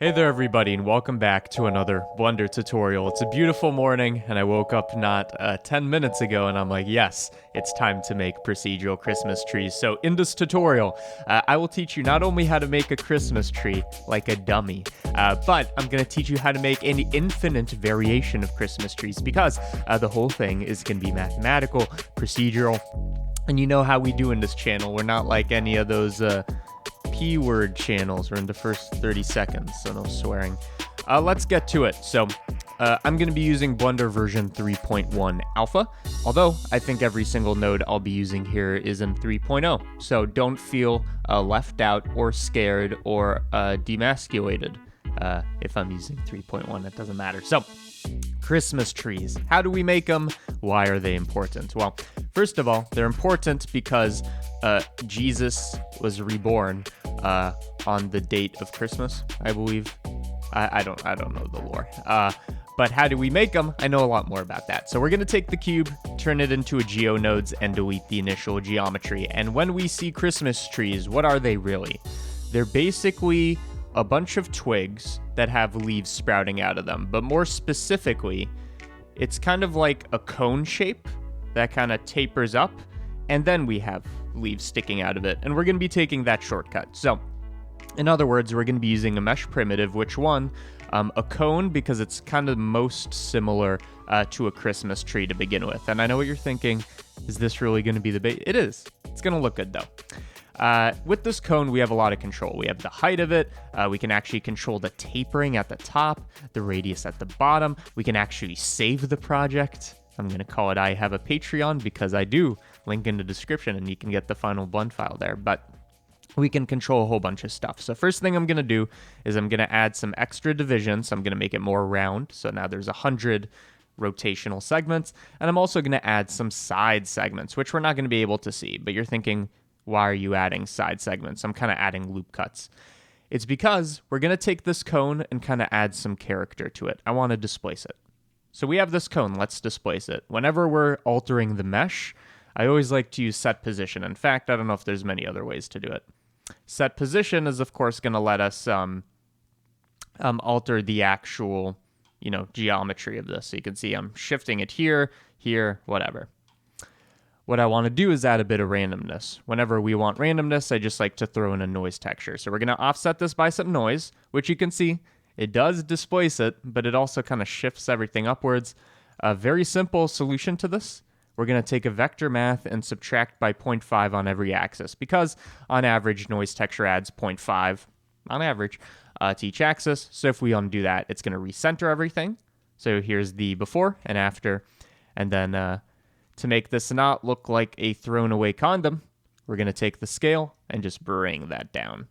Hey there everybody and welcome back to another Blender tutorial. It's a beautiful morning and I woke up not 10 minutes ago and I'm like, yes, it's time to make procedural Christmas trees. So in this tutorial, I will teach you not only how to make a Christmas tree like a dummy, but I'm going to teach you how to make an infinite variation of Christmas trees because the whole thing is going to be mathematical, procedural, and you know how we do in this channel. We're not like any of those P-word channels. We're in the first 30 seconds, so no swearing. Let's get to it. So I'm going to be using Blender version 3.1 alpha, although I think every single node I'll be using here is in 3.0, so don't feel left out or scared or demasculated if I'm using 3.1. It doesn't matter. So Christmas trees. How do we make them? Why are they important? Well, first of all, they're important because Jesus was reborn on the date of Christmas, I believe. I don't know the lore. But how do we make them? I know a lot more about that. So we're going to take the cube, turn it into a geonodes, and delete the initial geometry. And when we see Christmas trees, what are they really? They're basically a bunch of twigs that have leaves sprouting out of them. But more specifically, it's kind of like a cone shape that kind of tapers up, and then we have leaves sticking out of it. And we're going to be taking that shortcut. So in other words, we're going to be using a mesh primitive, which one? A cone, because it's kind of most similar to a Christmas tree to begin with. And I know what you're thinking, is this really going to be the base? It is. It's going to look good though. With this cone, we have a lot of control. We have the height of it. We can actually control the tapering at the top, the radius at the bottom. We can actually save the project. I'm going to call it I have a Patreon because I do. Link in the description and you can get the final blend file there. But we can control a whole bunch of stuff. So first thing I'm going to do is I'm going to add some extra division. So I'm going to make it more round. So now there's 100 rotational segments. And I'm also going to add some side segments, which we're not going to be able to see. But you're thinking, why are you adding side segments? I'm kind of adding loop cuts. It's because we're going to take this cone and kind of add some character to it. I want to displace it. So we have this cone. Let's displace it. Whenever we're altering the mesh, I always like to use set position. In fact, I don't know if there's many other ways to do it. Set position is, of course, going to let us alter the actual, geometry of this. So you can see I'm shifting it here, whatever. What I want to do is add a bit of randomness. Whenever we want randomness, I just like to throw in a noise texture. So we're going to offset this by some noise, which you can see it does displace it, but it also kind of shifts everything upwards. A very simple solution to this. We're going to take a vector math and subtract by 0.5 on every axis because on average, noise texture adds 0.5 on average to each axis. So if we undo that, it's going to recenter everything. So here's the before and after. And then to make this not look like a thrown away condom, we're going to take the scale and just bring that down.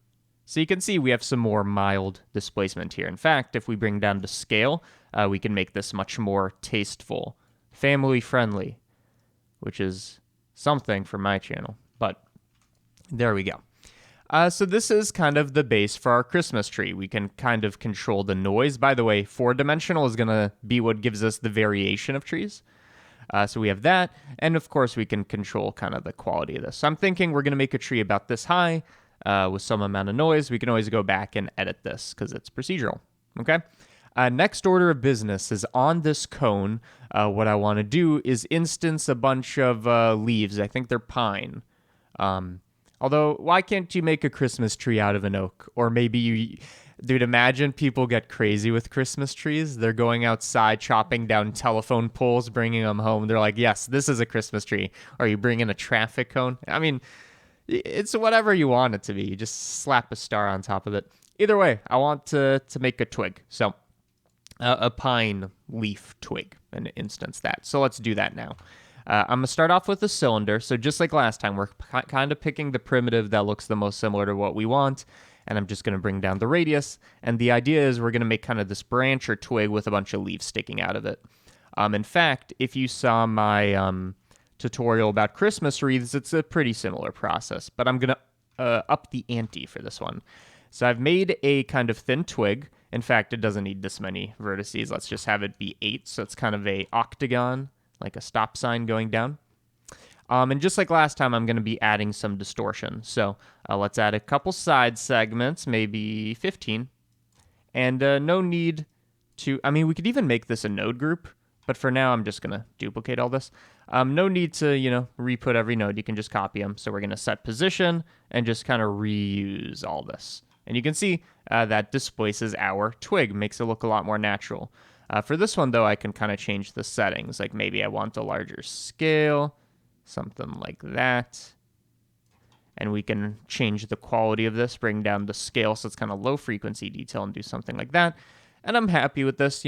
So you can see we have some more mild displacement here. In fact, if we bring down the scale, we can make this much more tasteful, family friendly, which is something for my channel, but there we go. So this is kind of the base for our Christmas tree. We can kind of control the noise. By the way, 4-dimensional is going to be what gives us the variation of trees. So we have that, and of course we can control kind of the quality of this. So I'm thinking we're going to make a tree about this high with some amount of noise. We can always go back and edit this because it's procedural, okay? Next order of business is on this cone. What I want to do is instance a bunch of leaves. I think they're pine. Although, why can't you make a Christmas tree out of an oak? Or maybe dude, imagine people get crazy with Christmas trees. They're going outside, chopping down telephone poles, bringing them home. They're like, yes, this is a Christmas tree. Or you bring in a traffic cone. I mean, it's whatever you want it to be. You just slap a star on top of it. Either way, I want to make a twig. So a pine leaf twig and instance that. So let's do that now. I'm going to start off with a cylinder. So just like last time, we're kind of picking the primitive that looks the most similar to what we want. And I'm just going to bring down the radius. And the idea is we're going to make kind of this branch or twig with a bunch of leaves sticking out of it. In fact, if you saw my tutorial about Christmas wreaths, it's a pretty similar process. But I'm going to up the ante for this one. So I've made a kind of thin twig. In fact, it doesn't need this many vertices. Let's just have it be 8. So it's kind of a octagon, like a stop sign going down. And just like last time, I'm going to be adding some distortion. So let's add a couple side segments, maybe 15. And no need to, I mean, we could even make this a node group, but for now I'm just going to duplicate all this. No need to, re-put every node. You can just copy them. So we're going to set position and just kind of reuse all this. And you can see that displaces our twig, makes it look a lot more natural. For this one, though, I can kind of change the settings. Like maybe I want a larger scale, something like that. And we can change the quality of this, bring down the scale so it's kind of low frequency detail and do something like that. And I'm happy with this,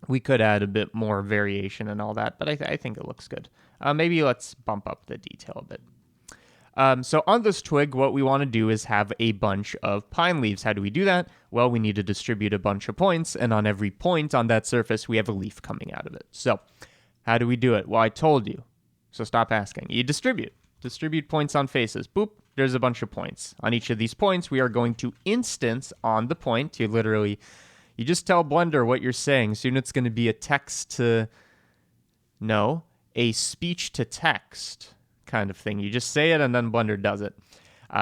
We could add a bit more variation and all that, but I think it looks good. Maybe let's bump up the detail a bit. So on this twig, what we want to do is have a bunch of pine leaves. How do we do that? Well, we need to distribute a bunch of points, and on every point on that surface, we have a leaf coming out of it. So how do we do it? Well, I told you. So stop asking. You distribute. Distribute points on faces. Boop, there's a bunch of points. On each of these points, we are going to instance on the point. You just tell Blender what you're saying. Soon it's going to be a speech to text kind of thing. You just say it and then Blender does it.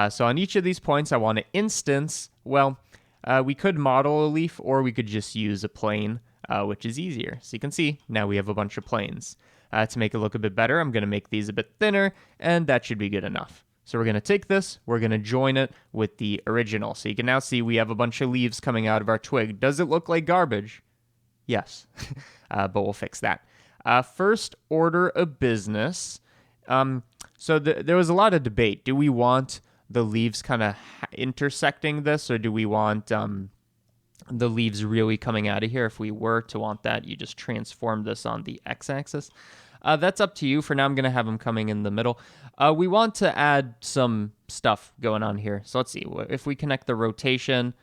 So on each of these points, I want to instance, we could model a leaf or we could just use a plane, which is easier. So you can see now we have a bunch of planes. To make it look a bit better, I'm going to make these a bit thinner, and that should be good enough. So we're going to take this, we're going to join it with the original. So you can now see we have a bunch of leaves coming out of our twig. Does it look like garbage? Yes, but we'll fix that. First order of business. So there was a lot of debate. Do we want the leaves kind of intersecting this, or do we want the leaves really coming out of here? If we were to want that, you just transform this on the x-axis. That's up to you. For now, I'm going to have them coming in the middle. We want to add some stuff going on here. So let's see. If we connect the rotation,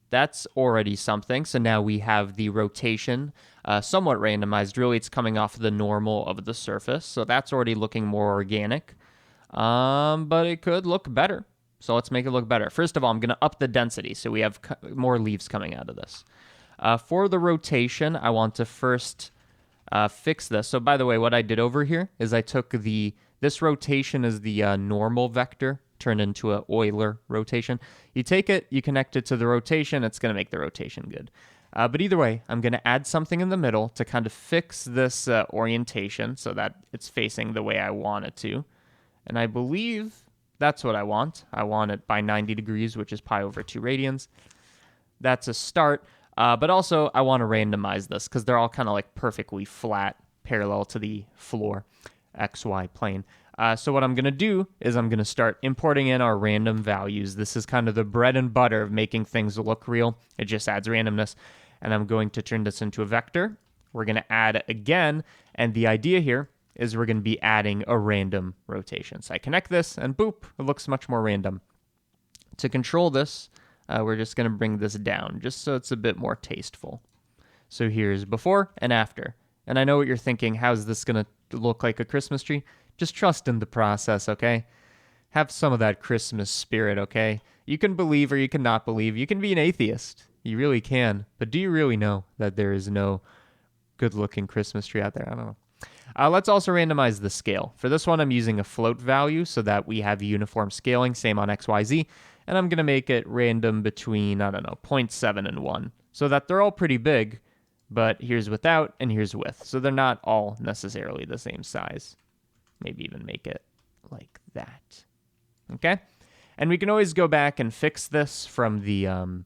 that's already something. So now we have the rotation somewhat randomized. Really, it's coming off the normal of the surface. So that's already looking more organic. But it could look better. So let's make it look better. First of all, I'm going to up the density so we have more leaves coming out of this. For the rotation, I want to first fix this. So by the way, what I did over here is I took this rotation is the normal vector turned into an Euler rotation. You take it, you connect it to the rotation, it's going to make the rotation good. But either way, I'm going to add something in the middle to kind of fix this orientation so that it's facing the way I want it to. And I believe that's what I want. I want it by 90 degrees, which is pi over 2 radians. That's a start. But also, I want to randomize this because they're all kind of like perfectly flat, parallel to the floor, XY plane. So what I'm going to do is I'm going to start importing in our random values. This is kind of the bread and butter of making things look real. It just adds randomness. And I'm going to turn this into a vector. We're going to add it again. And the idea here is we're going to be adding a random rotation. So I connect this and boop, it looks much more random. To control this, we're just going to bring this down just so it's a bit more tasteful. So here's before and after. And I know what you're thinking, how's this going to look like a Christmas tree? Just trust in the process, okay? Have some of that Christmas spirit, okay? You can believe or you can not believe. You can be an atheist. You really can. But do you really know that there is no good-looking Christmas tree out there? I don't know. Let's also randomize the scale. For this one, I'm using a float value so that we have uniform scaling, same on XYZ. And I'm going to make it random between, 0.7 and 1. So that they're all pretty big, but here's without and here's with. So they're not all necessarily the same size. Maybe even make it like that. Okay? And we can always go back and fix this from the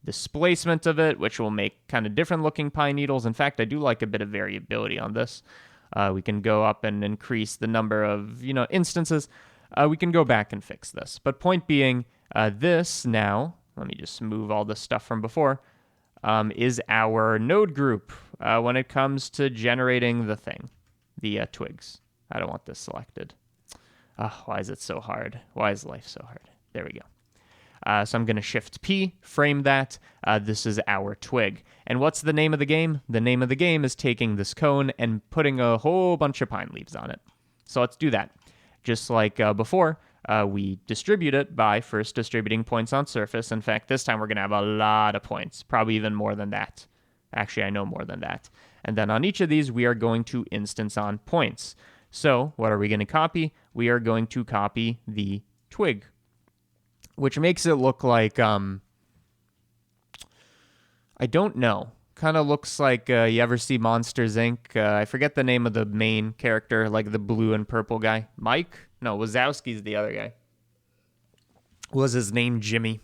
displacement of it, which will make kind of different looking pine needles. In fact, I do like a bit of variability on this. We can go up and increase the number of, instances. We can go back and fix this. But point being, this now, let me just move all this stuff from before, is our node group when it comes to generating the thing, the twigs. I don't want this selected. Why is it so hard? Why is life so hard? There we go. So I'm going to Shift P, frame that. This is our twig. And what's the name of the game? The name of the game is taking this cone and putting a whole bunch of pine leaves on it. So let's do that. Just like before, we distribute it by first distributing points on surface. In fact, this time we're going to have a lot of points, probably even more than that. Actually, I know more than that. And then on each of these, we are going to instance on points. So what are we going to copy? We are going to copy the twig, which makes it look like, I don't know. Kind of looks like you ever see Monsters Inc. I forget the name of the main character, like the blue and purple guy. Mike? No, Wazowski's the other guy. Was his name Jimmy?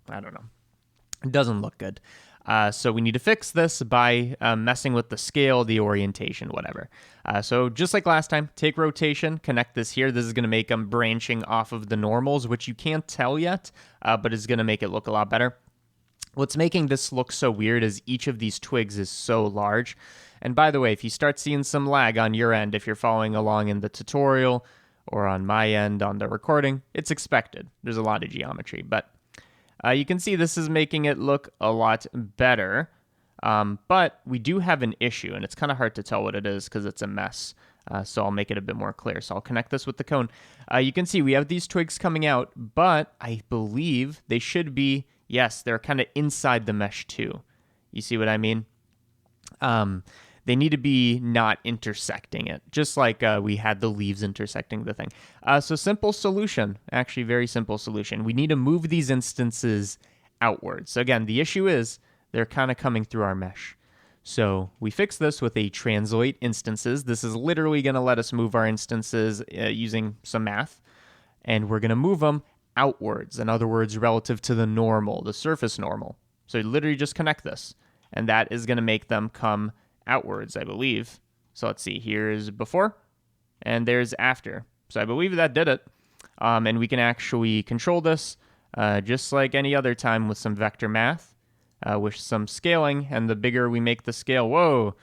I don't know. It doesn't look good. So we need to fix this by messing with the scale, the orientation, whatever. So just like last time, take rotation, connect this here. This is going to make them branching off of the normals, which you can't tell yet, but is going to make it look a lot better. What's making this look so weird is each of these twigs is so large. And by the way, if you start seeing some lag on your end, if you're following along in the tutorial or on my end on the recording, it's expected. There's a lot of geometry, but you can see this is making it look a lot better. But we do have an issue, and it's kind of hard to tell what it is because it's a mess. So I'll make it a bit more clear. So I'll connect this with the cone. You can see we have these twigs coming out, but I believe they should be, yes, they're kind of inside the mesh too. You see what I mean? They need to be not intersecting it, just like we had the leaves intersecting the thing. So simple solution, actually very simple solution. We need to move these instances outwards. So again, the issue is they're kind of coming through our mesh. So we fix this with a translate instances. This is literally going to let us move our instances using some math, and we're going to move them outwards. In other words, relative to the normal, the surface normal. So you literally just connect this, and that is going to make them come outwards, I believe. So let's see, here's before, and there's after. So I believe that did it. And we can actually control this just like any other time with some vector math, with some scaling, and the bigger we make the scale, whoa,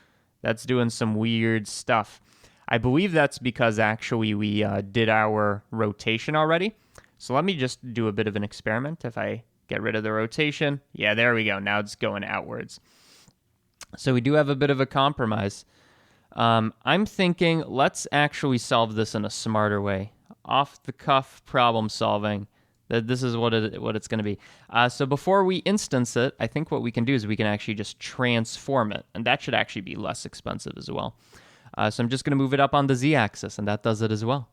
that's doing some weird stuff. I believe that's because actually we did our rotation already. So let me just do a bit of an experiment. If I get rid of the rotation, yeah, there we go. Now it's going outwards. So we do have a bit of a compromise. I'm thinking let's actually solve this in a smarter way. Off the cuff problem solving. This is what it's going to be. So before we instance it, I think what we can do is we can actually just transform it. And that should actually be less expensive as well. So I'm just going to move it up on the z-axis, and that does it as well.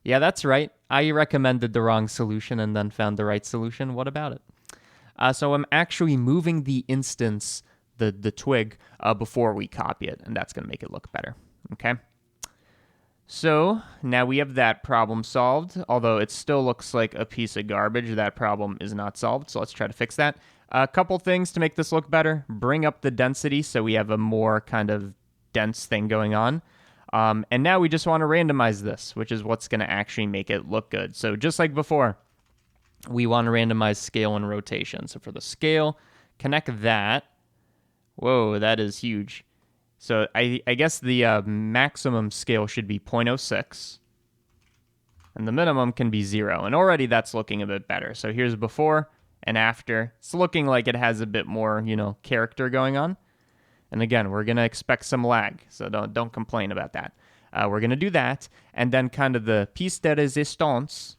Yeah, that's right. I recommended the wrong solution and then found the right solution. What about it? So I'm actually moving the instance, the twig, before we copy it, and that's going to make it look better. Okay. So now we have that problem solved, although it still looks like a piece of garbage. That problem is not solved, so let's try to fix that. A couple things to make this look better. Bring up the density so we have a more kind of dense thing going on. And now we just want to randomize this, which is what's going to actually make it look good. So just like before, we want to randomize scale and rotation. So for the scale, connect that. Whoa, that is huge. So I guess the maximum scale should be 0.06. And the minimum can be 0. And already that's looking a bit better. So here's before and after. It's looking like it has a bit more, character going on. And again, we're going to expect some lag. So don't complain about that. We're going to do that. And then kind of the piece de resistance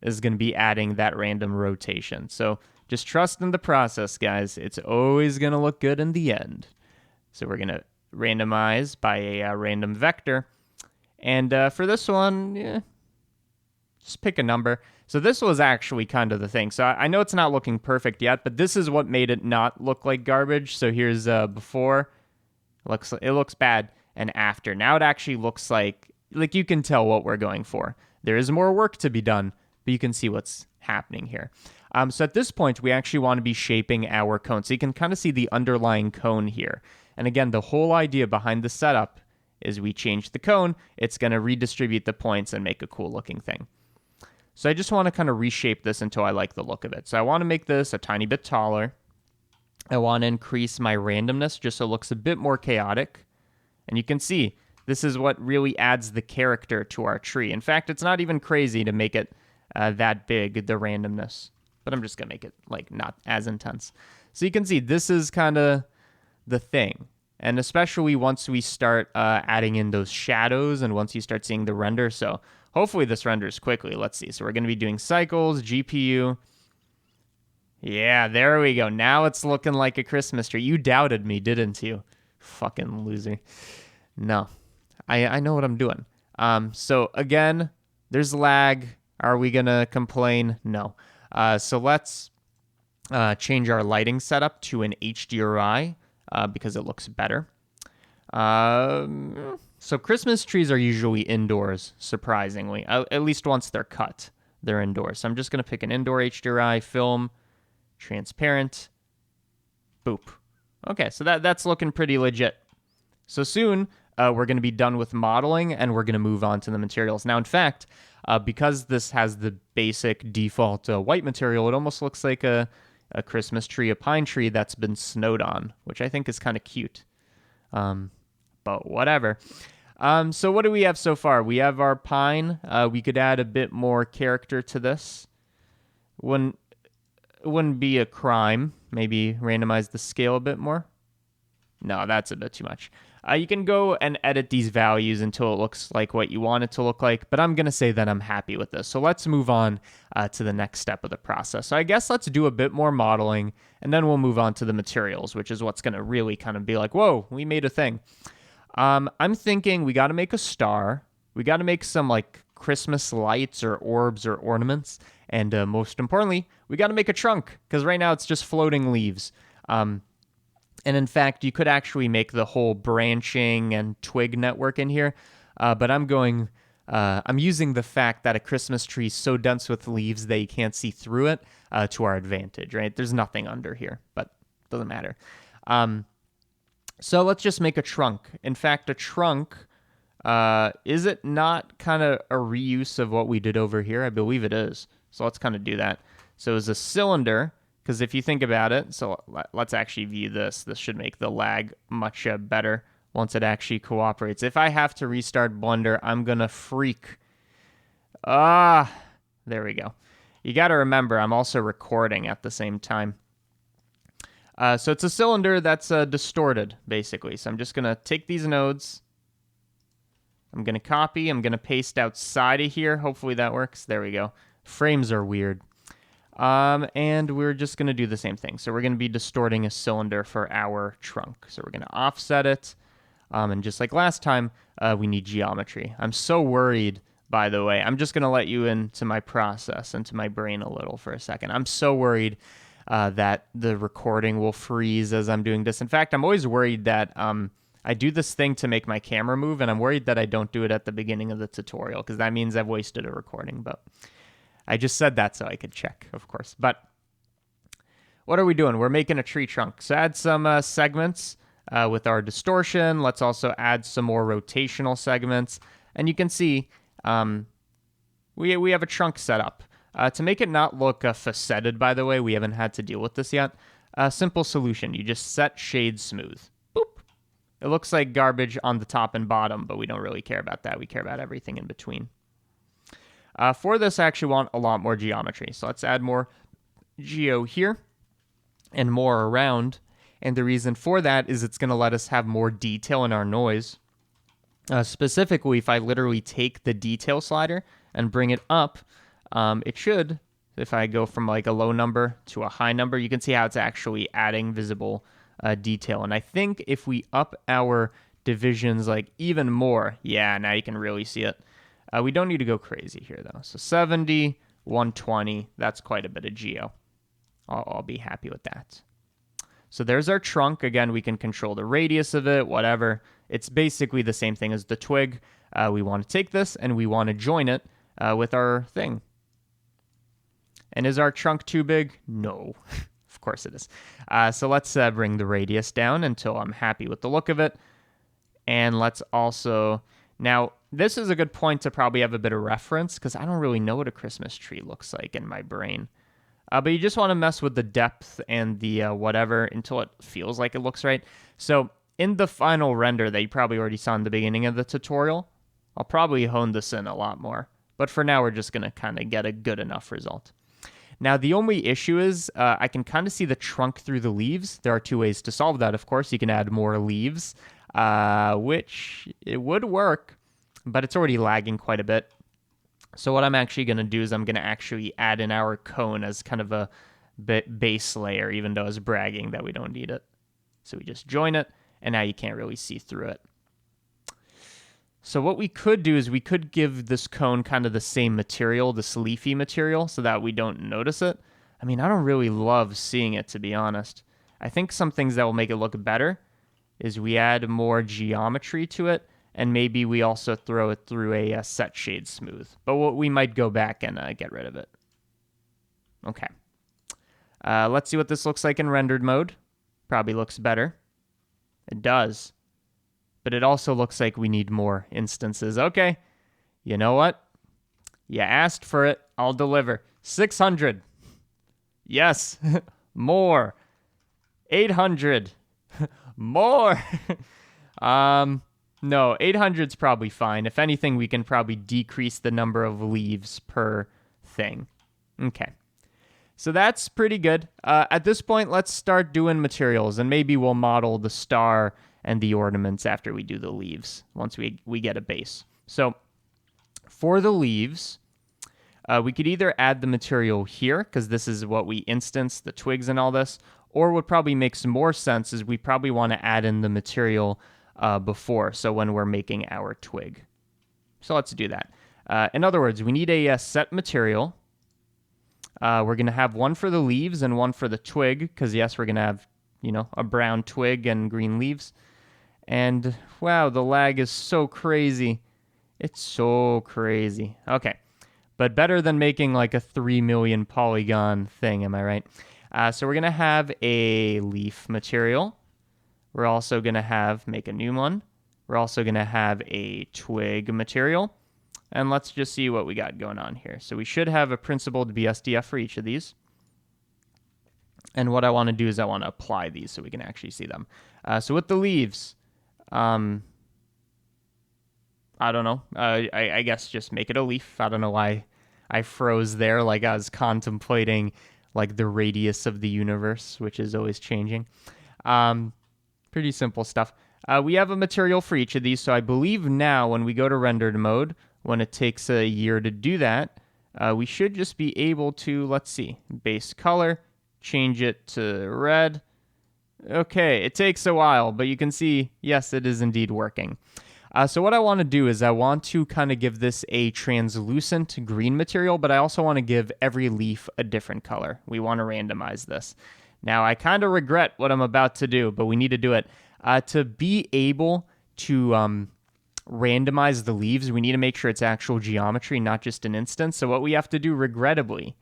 is going to be adding that random rotation. So just trust in the process, guys. It's always going to look good in the end. So we're going to randomize by a random vector. And for this one, just pick a number. So this was actually kind of the thing. So I know it's not looking perfect yet, but this is what made it not look like garbage. So here's before. It looks bad. And after. Now it actually looks like you can tell what we're going for. There is more work to be done, but you can see what's happening here. So at this point, we actually want to be shaping our cone. So you can kind of see the underlying cone here. And again, the whole idea behind the setup is we change the cone. It's going to redistribute the points and make a cool looking thing. So I just want to kind of reshape this until I like the look of it. So I want to make this a tiny bit taller. I want to increase my randomness just so it looks a bit more chaotic. And you can see this is what really adds the character to our tree. In fact, it's not even crazy to make it that big, the randomness. But I'm just going to make it not as intense. So you can see this is kind of the thing. And especially once we start adding in those shadows and once you start seeing the render. So hopefully this renders quickly. Let's see. So we're going to be doing cycles, GPU. Yeah, there we go. Now it's looking like a Christmas tree. You doubted me, didn't you? Fucking loser. No, I know what I'm doing. So again, there's lag. Are we going to complain? No. So let's change our lighting setup to an HDRI because it looks better. So Christmas trees are usually indoors, surprisingly. At least once they're cut, they're indoors. So I'm just going to pick an indoor HDRI, film, transparent, boop. Okay, so that's looking pretty legit. So soon, we're going to be done with modeling, and we're going to move on to the materials. Now, in fact, because this has the basic default white material, it almost looks like a Christmas tree, a pine tree that's been snowed on, which I think is kind of cute. But whatever. So what do we have so far? We have our pine. We could add a bit more character to this. It wouldn't be a crime. Maybe randomize the scale a bit more. No, that's a bit too much. You can go and edit these values until it looks like what you want it to look like, but I'm going to say that I'm happy with this. So let's move on to the next step of the process. So I guess let's do a bit more modeling, and then we'll move on to the materials, which is what's going to really kind of be like, whoa, we made a thing. I'm thinking we got to make a star. We got to make some like Christmas lights or orbs or ornaments. And most importantly, we got to make a trunk because right now it's just floating leaves. And in fact, you could actually make the whole branching and twig network in here. But I'm using the fact that a Christmas tree is so dense with leaves that you can't see through it to our advantage, right? There's nothing under here, but it doesn't matter. So let's just make a trunk. In fact, a trunk, is it not kind of a reuse of what we did over here? I believe it is. So let's kind of do that. So it's a cylinder, because if you think about it, so let's actually view this. This should make the lag much better once it actually cooperates. If I have to restart Blender, I'm going to freak. There we go. You got to remember, I'm also recording at the same time. So it's a cylinder that's distorted, basically. So I'm just going to take these nodes. I'm going to copy. I'm going to paste outside of here. Hopefully that works. There we go. Frames are weird. And we're just going to do the same thing. So we're going to be distorting a cylinder for our trunk. So we're going to offset it. And just like last time, we need geometry. I'm so worried, by the way. I'm just going to let you into my process, into my brain a little for a second. I'm so worried that the recording will freeze as I'm doing this. In fact, I'm always worried that I do this thing to make my camera move, and I'm worried that I don't do it at the beginning of the tutorial, because that means I've wasted a recording. But I just said that so I could check, of course. But what are we doing? We're making a tree trunk. So add some segments with our distortion. Let's also add some more rotational segments. And you can see we have a trunk set up. To make it not look faceted, by the way, we haven't had to deal with this yet. Simple solution. You just set shade smooth. Boop. It looks like garbage on the top and bottom, but we don't really care about that. We care about everything in between. For this, I actually want a lot more geometry. So let's add more geo here and more around. And the reason for that is it's going to let us have more detail in our noise. Specifically, if I literally take the detail slider and bring it up, it should, if I go from like a low number to a high number, you can see how it's actually adding visible detail. And I think if we up our divisions like even more, yeah, now you can really see it. We don't need to go crazy here, though. So 70, 120, that's quite a bit of geo. I'll be happy with that. So there's our trunk. Again, we can control the radius of it, whatever. It's basically the same thing as the twig. We want to take this and we want to join it with our thing. And is our trunk too big? No, of course it is. So let's bring the radius down until I'm happy with the look of it. And let's also... Now, this is a good point to probably have a bit of reference because I don't really know what a Christmas tree looks like in my brain. But you just want to mess with the depth and the whatever until it feels like it looks right. So in the final render that you probably already saw in the beginning of the tutorial, I'll probably hone this in a lot more. But for now, we're just going to kind of get a good enough result. Now, the only issue is I can kind of see the trunk through the leaves. There are two ways to solve that, of course. You can add more leaves, which it would work, but it's already lagging quite a bit. So what I'm actually going to do is I'm going to actually add in our cone as kind of a base layer, even though it's bragging that we don't need it. So we just join it, and now you can't really see through it. So what we could do is we could give this cone kind of the same material, this leafy material, so that we don't notice it. I mean, I don't really love seeing it, to be honest. I think some things that will make it look better is we add more geometry to it, and maybe we also throw it through a set shade smooth. But we might go back and get rid of it. Okay. Let's see what this looks like in rendered mode. Probably looks better. It does. But it also looks like we need more instances. Okay. You know what? You asked for it. I'll deliver. 600. Yes. More. 800. More. No, 800's probably fine. If anything, we can probably decrease the number of leaves per thing. Okay. So that's pretty good. At this point, let's start doing materials, and maybe we'll model the star and the ornaments after we do the leaves, once we get a base. So for the leaves, we could either add the material here, because this is what we instance, the twigs and all this, or what probably makes more sense is we probably want to add in the material before, so when we're making our twig. So let's do that. In other words, we need a set material. We're going to have one for the leaves and one for the twig, because yes, we're going to have, a brown twig and green leaves. And wow, the lag is so crazy. It's so crazy. Okay, but better than making like a 3 million polygon thing, am I right? So we're going to have a leaf material. We're also going to make a new one. We're also going to have a twig material. And let's just see what we got going on here. So we should have a principled BSDF for each of these. And what I want to do is I want to apply these so we can actually see them. So with the leaves, I don't know. I guess just make it a leaf. I don't know why I froze there, like I was contemplating like the radius of the universe, which is always changing. Pretty simple stuff. We have a material for each of these, so I believe now when we go to rendered mode, when it takes a year to do that, we should just be able to, let's see, base color, change it to red. Okay, it takes a while, but you can see, yes, it is indeed working. So what I want to do is I want to kind of give this a translucent green material, but I also want to give every leaf a different color. We want to randomize this. Now, I kind of regret what I'm about to do, but we need to do it. To be able to randomize the leaves, we need to make sure it's actual geometry, not just an instance. So what we have to do, regrettably,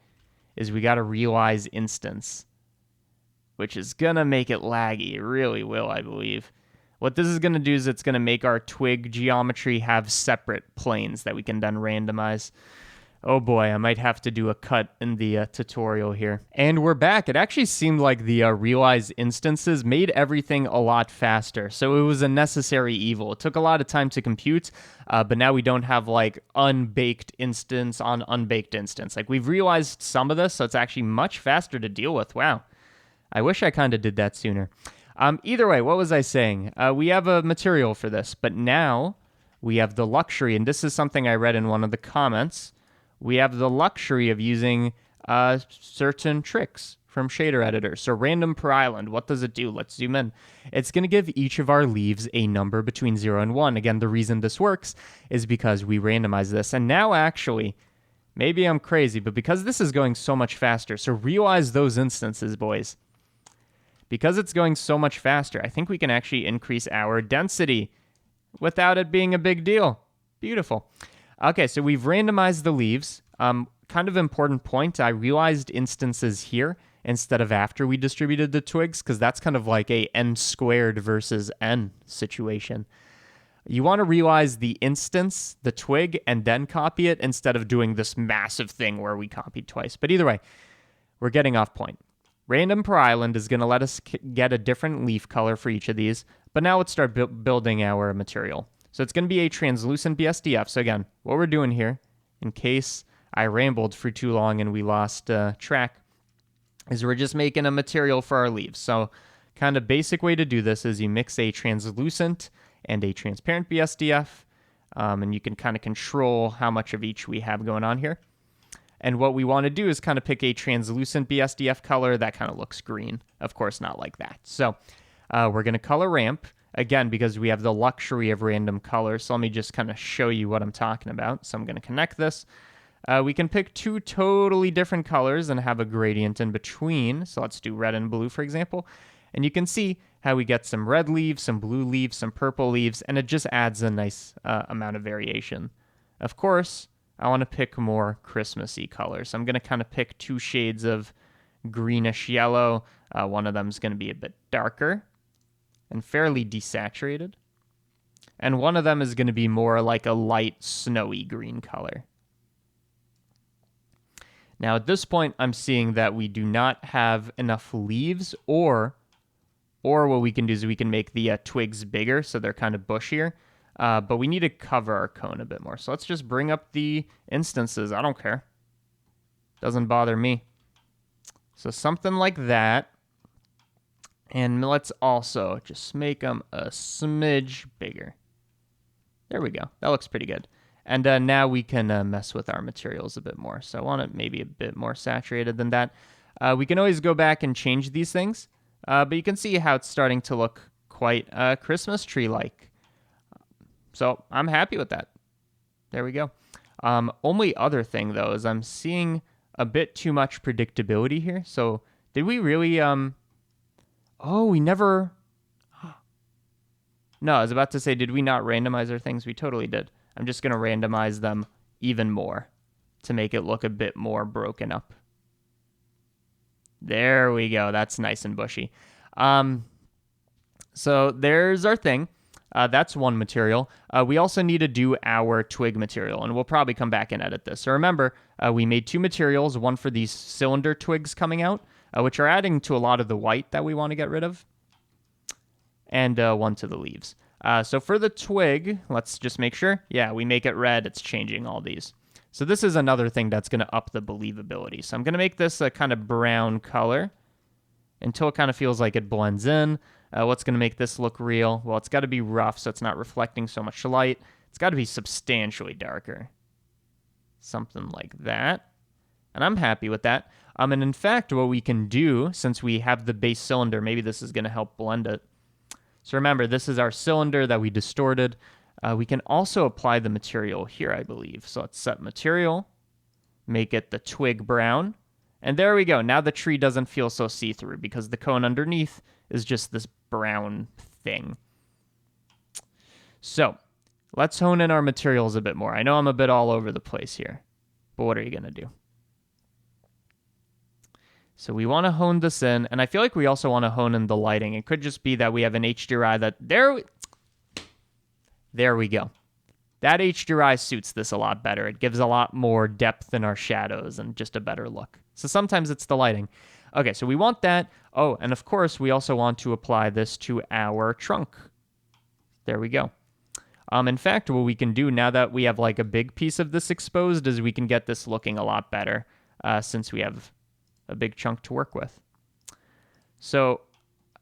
is we got to realize instance, which is going to make it laggy. It really will, I believe. What this is going to do is it's going to make our twig geometry have separate planes that we can then randomize. Oh boy, I might have to do a cut in the tutorial here. And we're back. It actually seemed like the realize instances made everything a lot faster. So it was a necessary evil. It took a lot of time to compute, but now we don't have like unbaked instance on unbaked instance. Like we've realized some of this, so it's actually much faster to deal with. Wow. I wish I kind of did that sooner. Either way, what was I saying? We have a material for this, but now we have the luxury, and this is something I read in one of the comments. We have the luxury of using certain tricks from shader editors. So random per island, what does it do? Let's zoom in. It's going to give each of our leaves a number between 0 and 1. Again, the reason this works is because we randomize this. And now actually, maybe I'm crazy, but because this is going so much faster, so realize those instances, boys. Because it's going so much faster, I think we can actually increase our density without it being a big deal. Beautiful. Okay, so we've randomized the leaves. Kind of important point, I realized instances here instead of after we distributed the twigs, because that's kind of like a n squared versus n situation. You want to realize the instance, the twig, and then copy it instead of doing this massive thing where we copied twice. But either way, we're getting off point. Random per island is going to let us get a different leaf color for each of these, but now let's start building our material. So it's going to be a translucent BSDF. So again, what we're doing here, in case I rambled for too long and we lost track, is we're just making a material for our leaves. So kind of basic way to do this is you mix a translucent and a transparent BSDF, and you can kind of control how much of each we have going on here. And what we want to do is kind of pick a translucent BSDF color that kind of looks green. Of course, not like that. So we're going to color ramp. Again, because we have the luxury of random colors, so let me just kind of show you what I'm talking about. So I'm going to connect this. We can pick two totally different colors and have a gradient in between. So let's do red and blue, for example. And you can see how we get some red leaves, some blue leaves, some purple leaves, and it just adds a nice amount of variation. Of course, I want to pick more Christmassy colors. I'm going to kind of pick two shades of greenish yellow. One of them is going to be a bit darker and fairly desaturated. And one of them is going to be more like a light snowy green color. Now at this point, I'm seeing that we do not have enough leaves, or what we can do is we can make the twigs bigger so they're kind of bushier. But we need to cover our cone a bit more. So let's just bring up the instances. I don't care. Doesn't bother me. So something like that. And let's also just make them a smidge bigger. There we go. That looks pretty good. And now we can mess with our materials a bit more. So I want it maybe a bit more saturated than that. We can always go back and change these things. But you can see how it's starting to look quite Christmas tree-like. So I'm happy with that. There we go. Only other thing, though, is I'm seeing a bit too much predictability here. So did we really... Oh, we never... No, I was about to say, did we not randomize our things? We totally did. I'm just going to randomize them even more to make it look a bit more broken up. There we go. That's nice and bushy. So there's our thing. That's one material. We also need to do our twig material, and we'll probably come back and edit this. So remember, we made two materials, one for these cylinder twigs coming out, which are adding to a lot of the white that we want to get rid of, and one to the leaves. So for the twig, let's just make sure. Yeah, we make it red. It's changing all these. So this is another thing that's going to up the believability. So I'm going to make this a kind of brown color until it kind of feels like it blends in. What's going to make this look real? Well, it's got to be rough so it's not reflecting so much light. It's got to be substantially darker. Something like that. And I'm happy with that. And in fact, what we can do, since we have the base cylinder, maybe this is going to help blend it. So remember, this is our cylinder that we distorted. We can also apply the material here, I believe. So let's set material, make it the twig brown. And there we go. Now the tree doesn't feel so see-through because the cone underneath is just this brown thing. So let's hone in our materials a bit more. I know I'm a bit all over the place here, but what are you going to do? So we want to hone this in, and I feel like we also want to hone in the lighting. It could just be that we have an HDRI that... There we go. That HDRI suits this a lot better. It gives a lot more depth in our shadows and just a better look. So sometimes it's the lighting. Okay, so we want that. Oh, and of course, we also want to apply this to our trunk. There we go. In fact, what we can do now that we have like a big piece of this exposed is we can get this looking a lot better since we have a big chunk to work with. So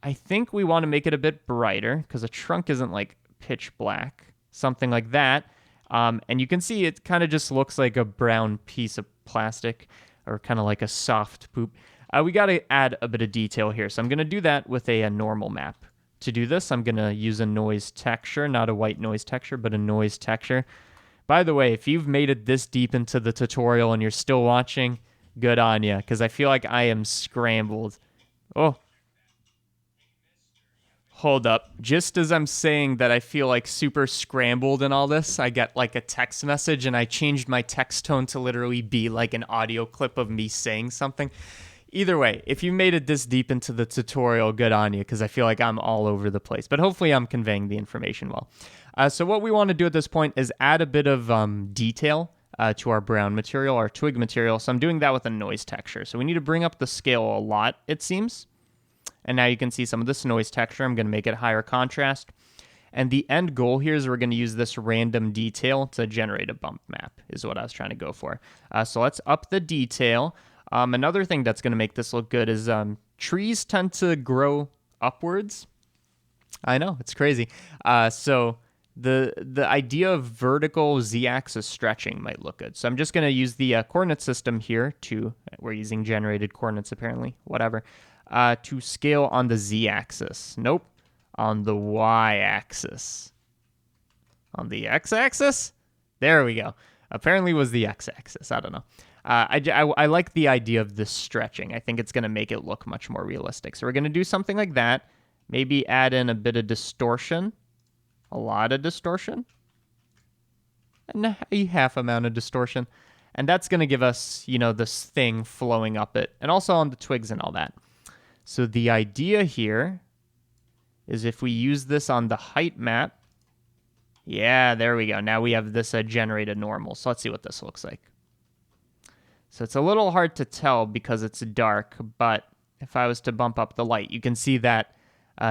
I think we want to make it a bit brighter because a trunk isn't like pitch black, something like that. And you can see it kind of just looks like a brown piece of plastic or kind of like a soft poop. We got to add a bit of detail here. So I'm going to do that with a normal map. To do this, I'm going to use a noise texture, not a white noise texture, but a noise texture. By the way, if you've made it this deep into the tutorial and you're still watching, good on you, because I feel like I am scrambled. Oh. Hold up. Just as I'm saying that I feel like super scrambled in all this, I get like a text message and I changed my text tone to literally be like an audio clip of me saying something. Either way, if you made it this deep into the tutorial, good on you, because I feel like I'm all over the place. But hopefully I'm conveying the information well. So what we want to do at this point is add a bit of detail to our brown material, our twig material. So I'm doing that with a noise texture. So we need to bring up the scale a lot, it seems. And now you can see some of this noise texture. I'm going to make it higher contrast. And the end goal here is we're going to use this random detail to generate a bump map, is what I was trying to go for. So let's up the detail. Another thing that's going to make this look good is trees tend to grow upwards. I know, it's crazy. So the idea of vertical z-axis stretching might look good. So I'm just going to use the coordinate system here we're using generated coordinates apparently, whatever, to scale on the z-axis. Nope, on the y-axis. On the x-axis? There we go. Apparently was the x-axis. I don't know. I like the idea of this stretching. I think it's going to make it look much more realistic. So we're going to do something like that. Maybe add in a bit of distortion. A lot of distortion. And a half amount of distortion. And that's going to give us, you know, this thing flowing up it. And also on the twigs and all that. So the idea here is if we use this on the height map. Yeah, there we go. Now we have this generated normal. So let's see what this looks like. So it's a little hard to tell because it's dark, but if I was to bump up the light, you can see that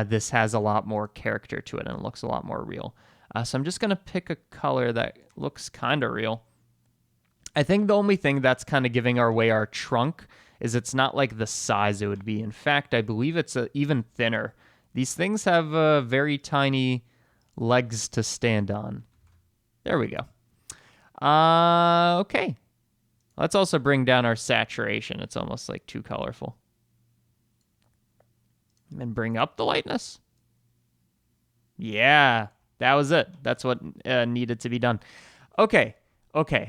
this has a lot more character to it and it looks a lot more real. So I'm just going to pick a color that looks kind of real. I think the only thing that's kind of giving away our trunk is it's not like the size it would be. In fact, I believe it's even thinner. These things have very tiny legs to stand on. There we go. Okay. Let's also bring down our saturation. It's almost like too colorful. And bring up the lightness. Yeah, that was it. That's what needed to be done. Okay,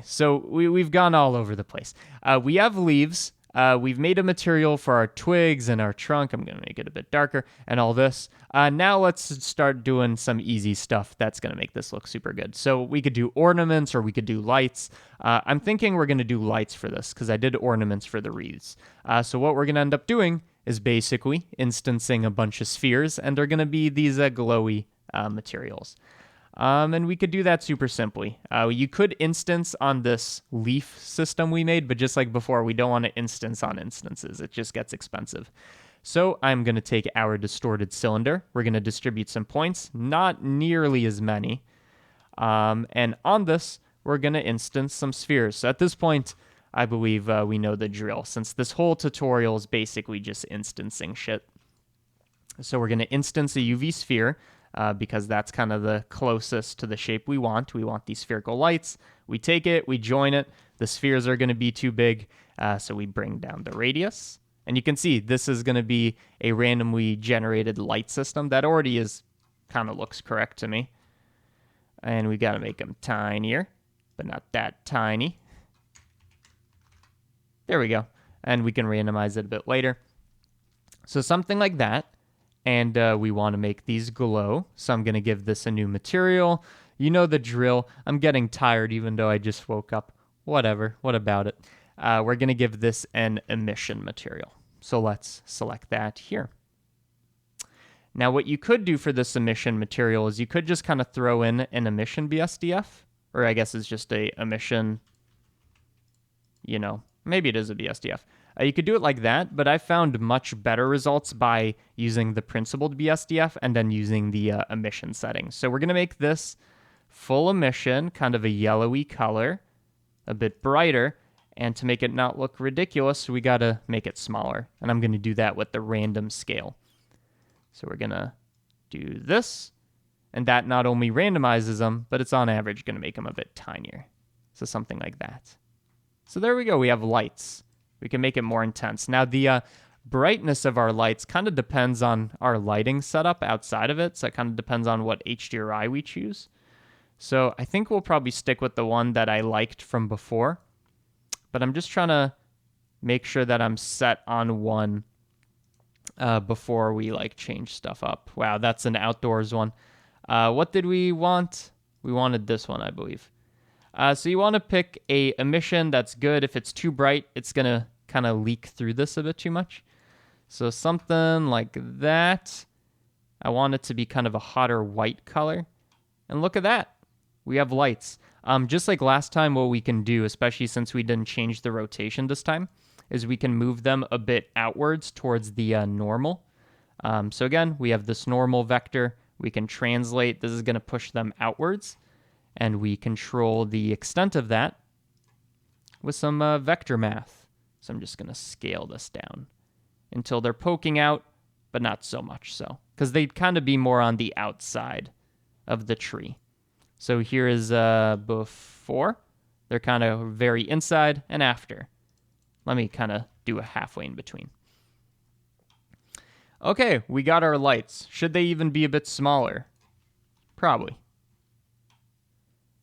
so we've gone all over the place. We have leaves. We've made a material for our twigs and our trunk. I'm going to make it a bit darker and all this. Now let's start doing some easy stuff that's going to make this look super good. So we could do ornaments or we could do lights. I'm thinking we're going to do lights for this because I did ornaments for the wreaths. So what we're going to end up doing is basically instancing a bunch of spheres, and they're going to be these glowy materials. And we could do that super simply. You could instance on this leaf system we made, but just like before, we don't want to instance on instances. It just gets expensive. So I'm going to take our distorted cylinder. We're going to distribute some points, not nearly as many. And on this, we're going to instance some spheres. So at this point, I believe we know the drill, since this whole tutorial is basically just instancing shit. So we're going to instance a UV sphere. Because that's kind of the closest to the shape we want. We want these spherical lights. We take it, we join it. The spheres are going to be too big, so we bring down the radius. And you can see this is going to be a randomly generated light system. That already is kind of looks correct to me. And we got to make them tinier, but not that tiny. There we go. And we can randomize it a bit later. So something like that. And we want to make these glow. So I'm going to give this a new material. You know the drill. I'm getting tired even though I just woke up. Whatever. What about it? We're going to give this an emission material. So let's select that here. Now what you could do for this emission material is you could just kind of throw in an emission BSDF. Or I guess it's just a emission, you know, maybe it is a BSDF. You could do it like that, but I found much better results by using the principled BSDF and then using the emission settings. So we're going to make this full emission, kind of a yellowy color, a bit brighter, and to make it not look ridiculous, we got to make it smaller. And I'm going to do that with the random scale. So we're going to do this, and that not only randomizes them, but it's on average going to make them a bit tinier. So something like that. So there we go. We have lights. We can make it more intense. Now, the brightness of our lights kind of depends on our lighting setup outside of it. So it kind of depends on what HDRI we choose. So I think we'll probably stick with the one that I liked from before. But I'm just trying to make sure that I'm set on one before we change stuff up. Wow, that's an outdoors one. What did we want? We wanted this one, I believe. So you want to pick a emission that's good. If it's too bright, it's going to kind of leak through this a bit too much. So something like that. I want it to be kind of a hotter white color. And look at that. We have lights. Just like last time, what we can do, especially since we didn't change the rotation this time, is we can move them a bit outwards towards the normal. So again, we have this normal vector. We can translate. This is going to push them outwards. And we control the extent of that with some vector math. So I'm just going to scale this down until they're poking out, but not so much so. Because they'd kind of be more on the outside of the tree. So here is before. They're kind of very inside and after. Let me kind of do a halfway in between. Okay, we got our lights. Should they even be a bit smaller? Probably.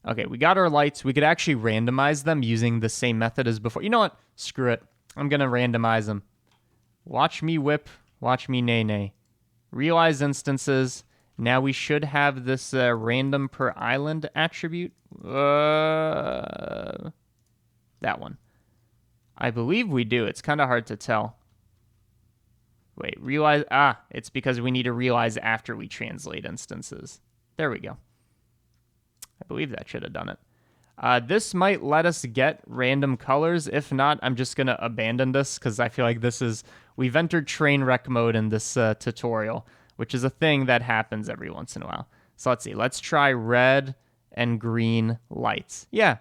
Okay, we got our lights. We could actually randomize them using the same method as before. You know what? Screw it. I'm going to randomize them. Watch me whip. Watch me nay-nay. Realize instances. Now we should have this random per island attribute. That one. I believe we do. It's kind of hard to tell. Wait, realize. It's because we need to realize after we translate instances. There we go. I believe that should have done it. This might let us get random colors. If not, I'm just going to abandon this because I feel like we've entered train wreck mode in this tutorial, which is a thing that happens every once in a while. So let's see. Let's try red and green lights. Yeah,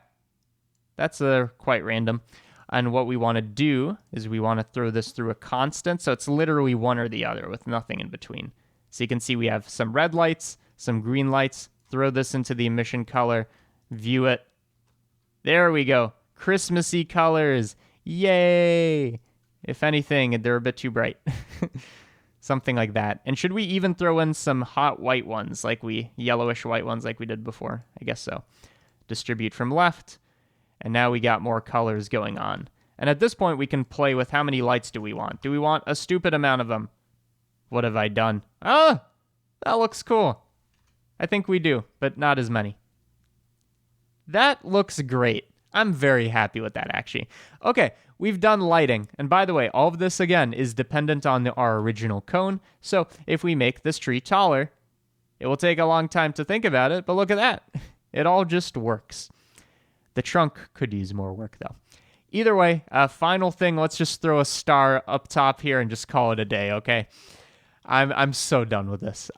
that's quite random. And what we want to do is we want to throw this through a constant. So it's literally one or the other with nothing in between. So you can see we have some red lights, some green lights. Throw this into the emission color. View it. There we go. Christmassy colors. Yay! If anything, they're a bit too bright. Something like that. And should we even throw in some hot white ones, yellowish white ones like we did before? I guess so. Distribute from left. And now we got more colors going on. And at this point, we can play with how many lights do we want? Do we want a stupid amount of them? What have I done? That looks cool. I think we do, but not as many. That looks great. I'm very happy with that, actually. Okay, we've done lighting. And by the way, all of this, again, is dependent on our original cone. So if we make this tree taller, it will take a long time to think about it, but look at that. It all just works. The trunk could use more work, though. Either way, final thing, let's just throw a star up top here and just call it a day, okay? I'm so done with this.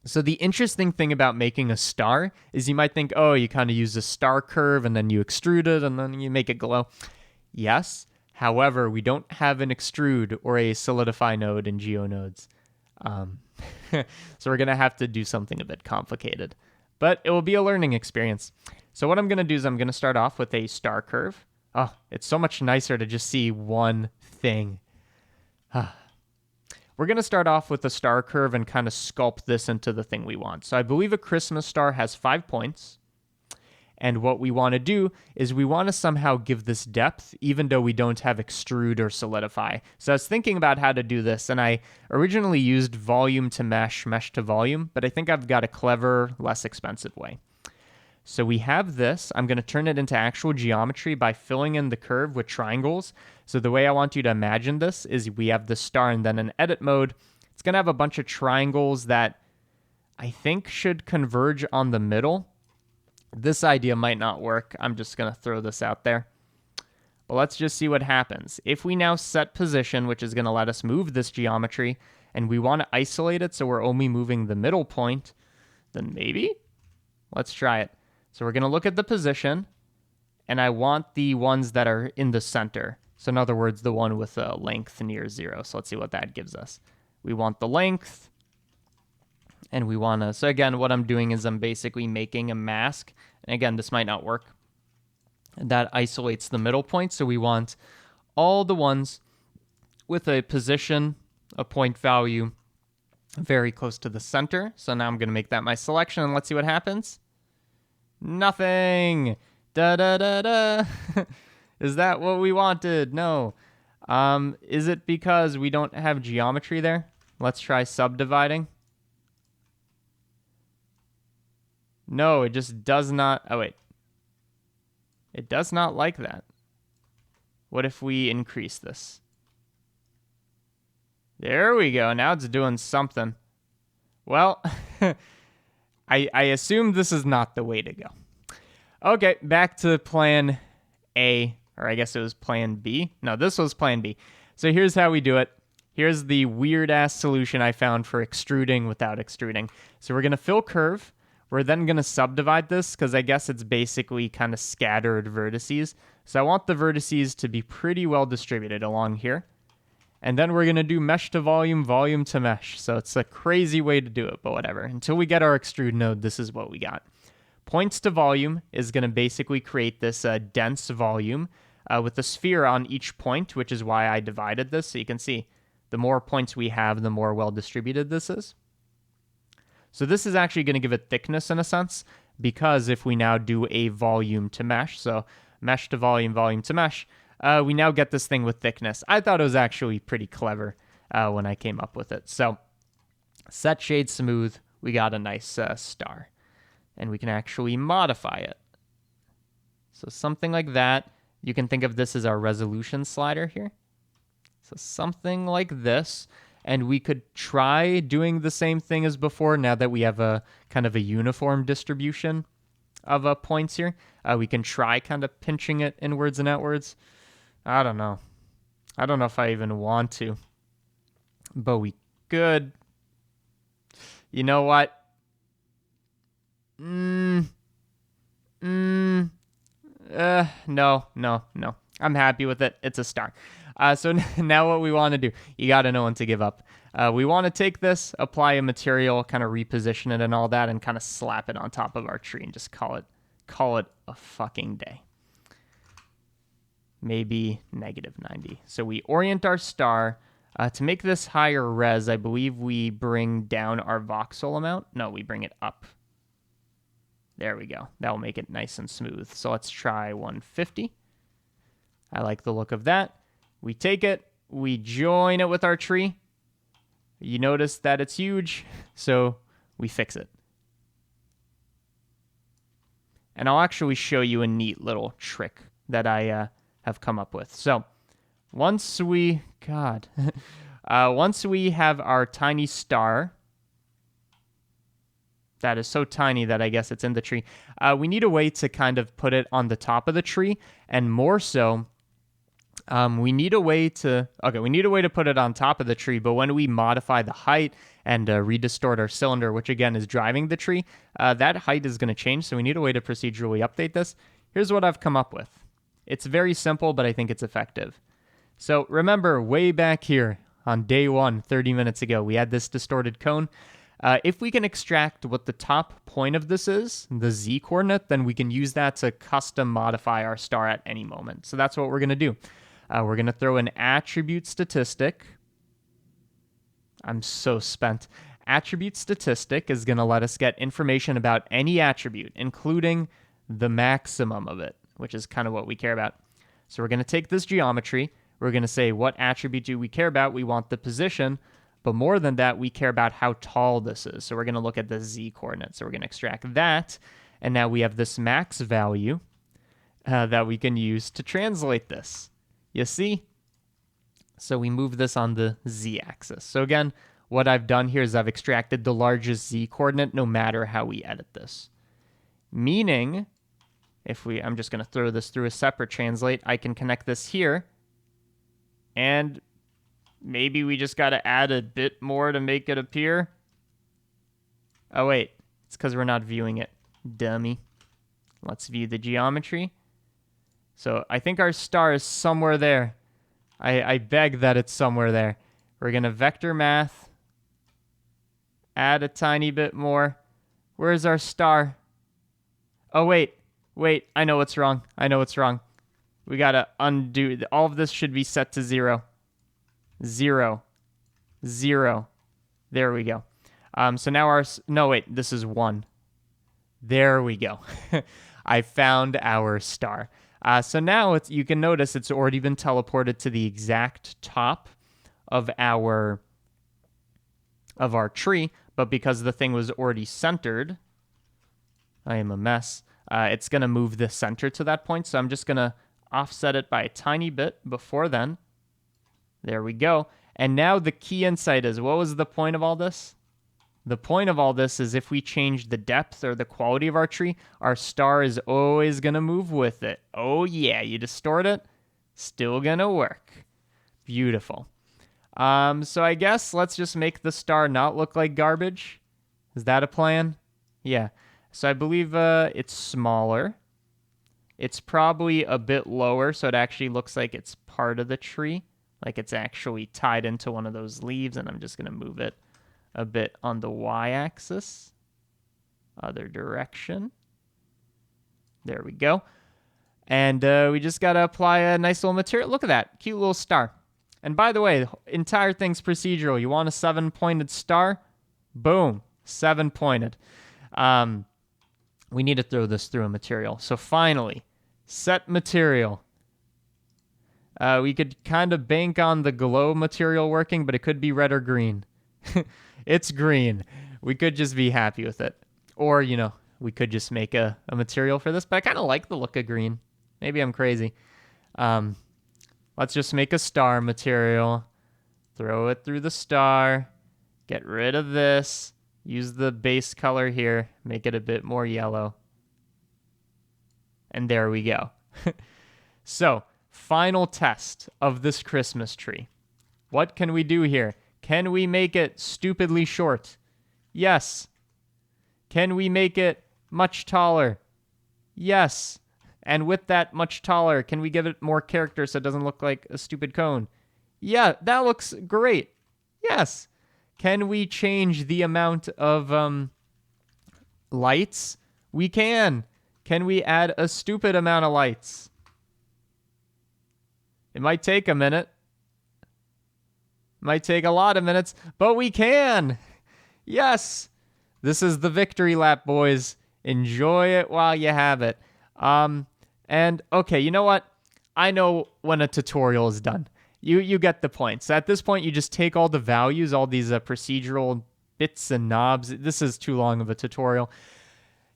So the interesting thing about making a star is you might think, oh, you kind of use a star curve and then you extrude it and then you make it glow. Yes. However, we don't have an extrude or a solidify node in geonodes. So we're going to have to do something a bit complicated. But it will be a learning experience. So what I'm going to do is I'm going to start off with a star curve. Oh, it's so much nicer to just see one thing. We're going to start off with the star curve and kind of sculpt this into the thing we want. So I believe a Christmas star has 5 points. And what we want to do is we want to somehow give this depth, even though we don't have extrude or solidify. So I was thinking about how to do this, and I originally used volume to mesh, mesh to volume, but I think I've got a clever, less expensive way. So we have this. I'm going to turn it into actual geometry by filling in the curve with triangles. So the way I want you to imagine this is we have the star and then in edit mode, it's going to have a bunch of triangles that I think should converge on the middle. This idea might not work. I'm just going to throw this out there. But let's just see what happens. If we now set position, which is going to let us move this geometry, and we want to isolate it so we're only moving the middle point, then maybe? Let's try it. So we're going to look at the position, and I want the ones that are in the center. So in other words, the one with a length near 0. So let's see what that gives us. We want the length, and we want to... So again, what I'm doing is I'm basically making a mask. And again, this might not work. That isolates the middle point. So we want all the ones with a position, a point value, very close to the center. So now I'm going to make that my selection, and let's see what happens. Nothing. Da da da da. Is that what we wanted? No. Is it because we don't have geometry there? Let's try subdividing. No, it just does not. Oh, wait. It does not like that. What if we increase this? There we go. Now it's doing something. Well, I assume this is not the way to go. Okay, back to plan A, or I guess it was plan B. No, this was plan B. So here's how we do it. Here's the weird-ass solution I found for extruding without extruding. So we're going to fill curve. We're then going to subdivide this because I guess it's basically kind of scattered vertices. So I want the vertices to be pretty well distributed along here. And then we're going to do mesh to volume, volume to mesh. So it's a crazy way to do it, but whatever. Until we get our extrude node, this is what we got. Points to volume is going to basically create this dense volume with a sphere on each point, which is why I divided this. So you can see the more points we have, the more well distributed this is. So this is actually going to give it thickness in a sense, because if we now do a volume to mesh, so mesh to volume, volume to mesh, we now get this thing with thickness. I thought it was actually pretty clever when I came up with it. So set shade smooth, we got a nice star. And we can actually modify it. So something like that. You can think of this as our resolution slider here. So something like this. And we could try doing the same thing as before now that we have a kind of a uniform distribution of points here. We can try kind of pinching it inwards and outwards. I don't know. I don't know if I even want to. But we could. You know what? No. I'm happy with it. It's a star. So now what we want to do, you got to know when to give up. We want to take this, apply a material, kind of reposition it and all that, and kind of slap it on top of our tree and just call it a fucking day. Maybe -90. So we orient our star. To make this higher res, I believe we bring down our voxel amount. No, we bring it up. There we go. That will make it nice and smooth. So let's try 150. I like the look of that. We take it, we join it with our tree. You notice that it's huge, so we fix it. And I'll actually show you a neat little trick that I have come up with. So once we have our tiny star, that is so tiny that I guess it's in the tree, we need a way to kind of put it on the top of the tree, and more so, we need a way to put it on top of the tree, but when we modify the height and redistort our cylinder, which again is driving the tree, that height is going to change, so we need a way to procedurally update this. Here's what I've come up with. It's very simple, but I think it's effective. So remember, way back here on day 1, 30 minutes ago, we had this distorted cone. If we can extract what the top point of this is, the z-coordinate, then we can use that to custom modify our star at any moment. So that's what we're going to do. We're going to throw an attribute statistic. I'm so spent. Attribute statistic is going to let us get information about any attribute, including the maximum of it, which is kind of what we care about. So we're going to take this geometry. We're going to say, what attribute do we care about? We want the position. But more than that, we care about how tall this is. So we're going to look at the z-coordinate. So we're going to extract that. And now we have this max value that we can use to translate this. You see? So we move this on the z-axis. So again, what I've done here is I've extracted the largest z-coordinate no matter how we edit this. Meaning, I'm just going to throw this through a separate translate, I can connect this here. And maybe we just got to add a bit more to make it appear. Oh, wait. It's because we're not viewing it. Dummy. Let's view the geometry. So I think our star is somewhere there. I beg that it's somewhere there. We're going to vector math. Add a tiny bit more. Where's our star? Oh, wait. Wait. I know what's wrong. We got to undo. All of this should be set to 0. 0. 0. There we go. So now this is 1. There we go. I found our star. So now you can notice it's already been teleported to the exact top of our tree, but because the thing was already centered, I am a mess. It's going to move the center to that point, so I'm just going to offset it by a tiny bit before then. There we go. And now the key insight is, what was the point of all this? The point of all this is if we change the depth or the quality of our tree, our star is always going to move with it. Oh yeah, you distort it, still going to work. Beautiful. So I guess let's just make the star not look like garbage. Is that a plan? Yeah. So I believe it's smaller. It's probably a bit lower, so it actually looks like it's part of the tree. Like it's actually tied into one of those leaves, and I'm just going to move it a bit on the y-axis. Other direction. There we go. And we just got to apply a nice little material. Look at that. Cute little star. And by the way, the entire thing's procedural. You want a 7-pointed star? Boom. 7-pointed. we need to throw this through a material. So finally, set material. We could kind of bank on the glow material working, but it could be red or green. It's green. We could just be happy with it. Or, you know, we could just make a material for this, but I kind of like the look of green. Maybe I'm crazy. Let's just make a star material. Throw it through the star. Get rid of this. Use the base color here. Make it a bit more yellow. And there we go. So, final test of this Christmas tree. What can we do here? Can we make it stupidly short? Yes. Can we make it much taller? Yes. And with that much taller, can we give it more character so it doesn't look like a stupid cone? Yeah, that looks great. Yes. Can we change the amount of lights? We can. Can we add a stupid amount of lights? It might take a minute. Might take a lot of minutes, but we can. Yes. This is the victory lap, boys. Enjoy it while you have it. And okay, you know what? I know when a tutorial is done. You get the point. So at this point, you just take all the values, all these procedural bits and knobs. This is too long of a tutorial.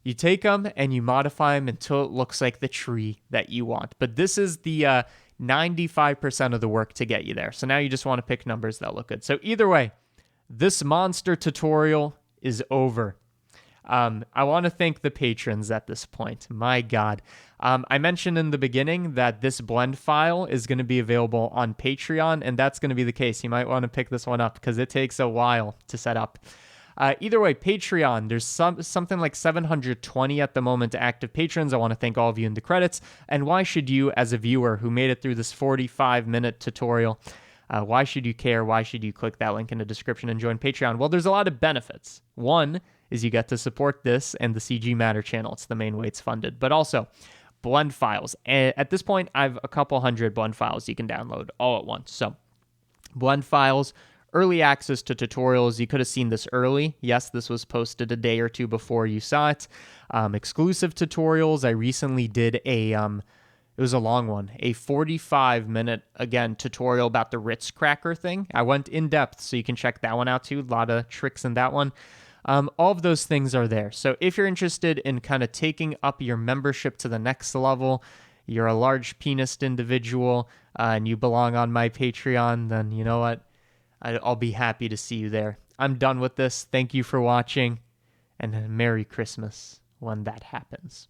You take them and you modify them until it looks like the tree that you want. But this is the 95% of the work to get you there. So now you just want to pick numbers that look good. So either way, this monster tutorial is over. I want to thank the patrons at this point. My God. I mentioned in the beginning that this blend file is going to be available on Patreon, and that's going to be the case. You might want to pick this one up because it takes a while to set up. Either way, Patreon, there's something like 720 at the moment active patrons. I want to thank all of you in the credits. And why should you, as a viewer who made it through this 45-minute tutorial, why should you care? Why should you click that link in the description and join Patreon? Well, there's a lot of benefits. One is you get to support this and the CG Matter channel. It's the main way it's funded. But also, blend files. At this point, I have a couple hundred blend files you can download all at once. So, blend files, early access to tutorials. You could have seen this early. Yes, this was posted a day or two before you saw it. Exclusive tutorials. I recently did it was a long one, a 45-minute, again, tutorial about the Ritz cracker thing. I went in depth, so you can check that one out too. A lot of tricks in that one. All of those things are there. So if you're interested in kind of taking up your membership to the next level, you're a large penised individual, and you belong on my Patreon, then you know what? I'll be happy to see you there. I'm done with this. Thank you for watching, and Merry Christmas when that happens.